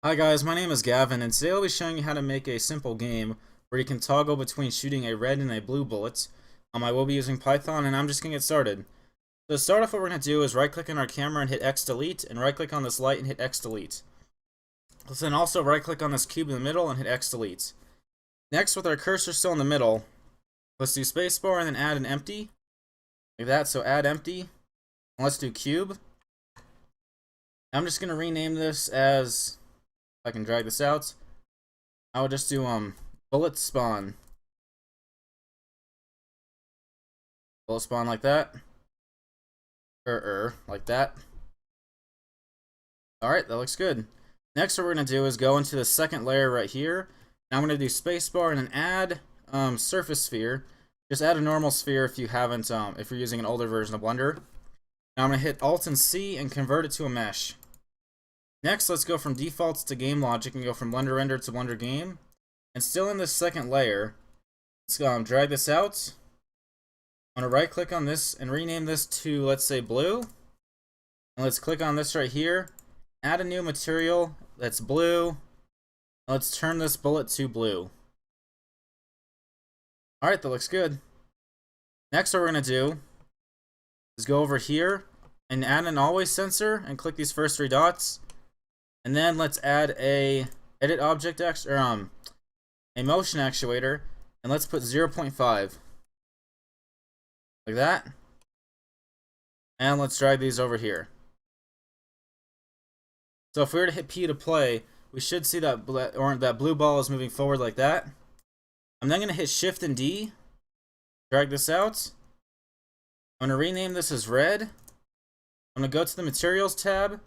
Hi guys, my name is Gavin, and today I'll be showing you how to make a simple game where you can toggle between shooting a red and a blue bullet. I will be using Python, and I'm just going to get started. So to start off, what we're going to do is right-click on our camera and hit X delete, and right-click on this light and hit X delete. Let's then also right-click on this cube in the middle and hit X delete. Next, with our cursor still in the middle, let's do spacebar and then add an empty. Like that, so add empty. And let's do cube. I'm just going to rename this as... I can drag this out. I will just do bullet spawn. Bullet spawn like that. Like that. Alright, that looks good. Next what we're gonna do is go into the second layer right here. And I'm gonna do spacebar and then add surface sphere. Just add a normal sphere if you haven't if you're using an older version of Blender. Now I'm gonna hit Alt and C and convert it to a mesh. Next, let's go from defaults to game logic and go from Blender render to Blender game. And still in this second layer, let's drag this out. I'm going to right click on this and rename this to, let's say, blue. And let's click on this right here. Add a new material that's blue. Let's turn this bullet to blue. Alright, that looks good. Next, what we're going to do is go over here and add an always sensor and click these first three dots. And then let's add a edit object a motion actuator, and let's put 0.5 like that. And let's drag these over here. So if we were to hit P to play, we should see that that blue ball is moving forward like that. I'm then going to hit Shift and D, drag this out. I'm going to rename this as red. I'm going to go to the materials tab.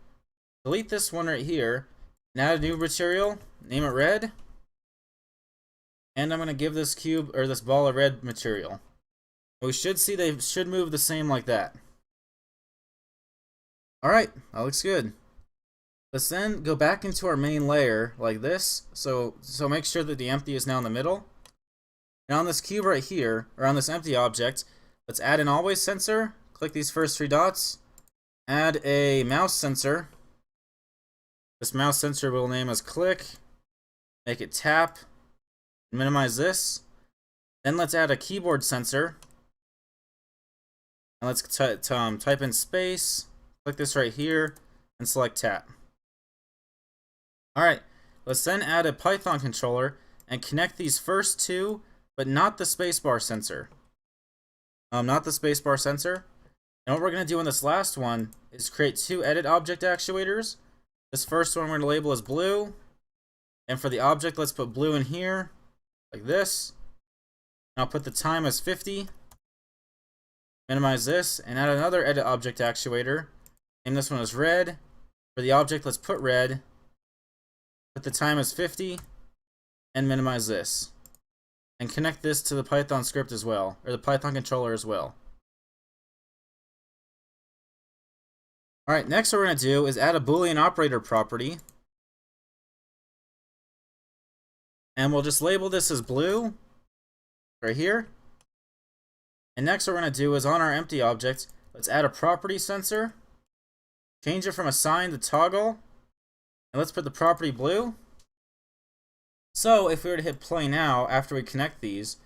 Delete this one right here, and add a new material, name it red, and I'm going to give this cube, or this ball, a red material. We should see they should move the same like that. Alright, that looks good. Let's then go back into our main layer, like this, so make sure that the empty is now in the middle. And on this cube right here, or on this empty object, let's add an always sensor, click these first three dots, add a mouse sensor. This mouse sensor we'll name as click, make it tap, minimize this. Then let's add a keyboard sensor. And let's type in space, click this right here, and select tap. Alright, let's then add a Python controller and connect these first two, but not the spacebar sensor. Not the spacebar sensor. And what we're going to do in this last one is create two edit object actuators. This first one we're going to label as blue, and for the object let's put blue in here, like this. And I'll put the time as 50, minimize this, and add another edit object actuator, name this one as red. For the object let's put red, put the time as 50, and minimize this. And connect this to the Python script as well, or the Python controller as well. Alright, next what we're going to do is add a Boolean operator property. And we'll just label this as blue, right here. And next what we're going to do is on our empty object, let's add a property sensor. Change it from assign to toggle. And let's put the property blue. So if we were to hit play now, after we connect these,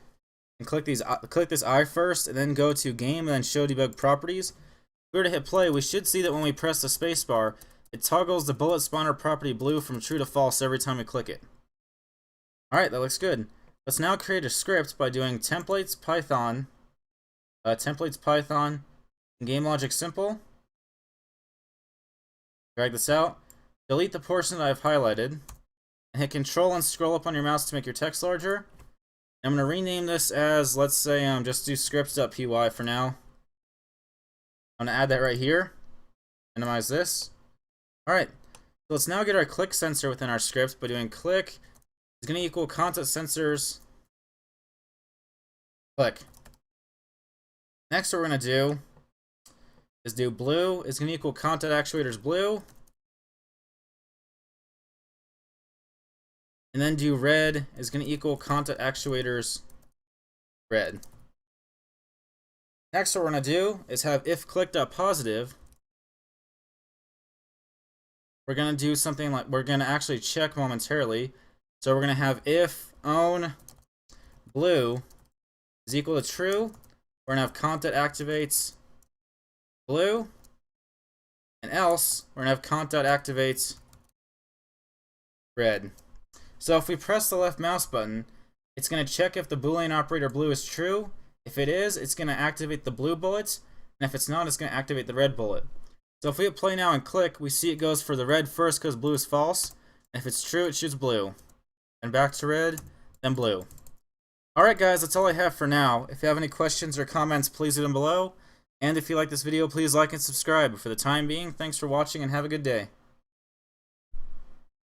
and click this eye first, and then go to game and then show debug properties. If we were to hit play, we should see that when we press the spacebar, it toggles the bullet spawner property blue from true to false every time we click it. Alright, that looks good. Let's now create a script by doing templates Python, game logic simple. Drag this out, delete the portion that I've highlighted, and hit Control and scroll up on your mouse to make your text larger. I'm going to rename this as, let's say, just do scripts.py for now. I'm going to add that right here. Minimize this. Alright, so let's now get our click sensor within our script by doing click is going to equal content sensors click. Next what we're going to do is do blue is going to equal content actuators blue. And then do red is going to equal content actuators red. Next what we're going to do is have if click.positive we're going to do something like, we're going to actually check momentarily. So we're going to have if own blue is equal to true. We're going to have const that activates blue. And else, we're going to have const that activates red. So if we press the left mouse button, it's going to check if the Boolean operator blue is true. If it is, it's going to activate the blue bullet. And if it's not, it's going to activate the red bullet. So if we hit play now and click, we see it goes for the red first because blue is false. And if it's true, it shoots blue. And back to red, then blue. Alright guys, that's all I have for now. If you have any questions or comments, please leave them below. And if you like this video, please like and subscribe. For the time being, thanks for watching and have a good day.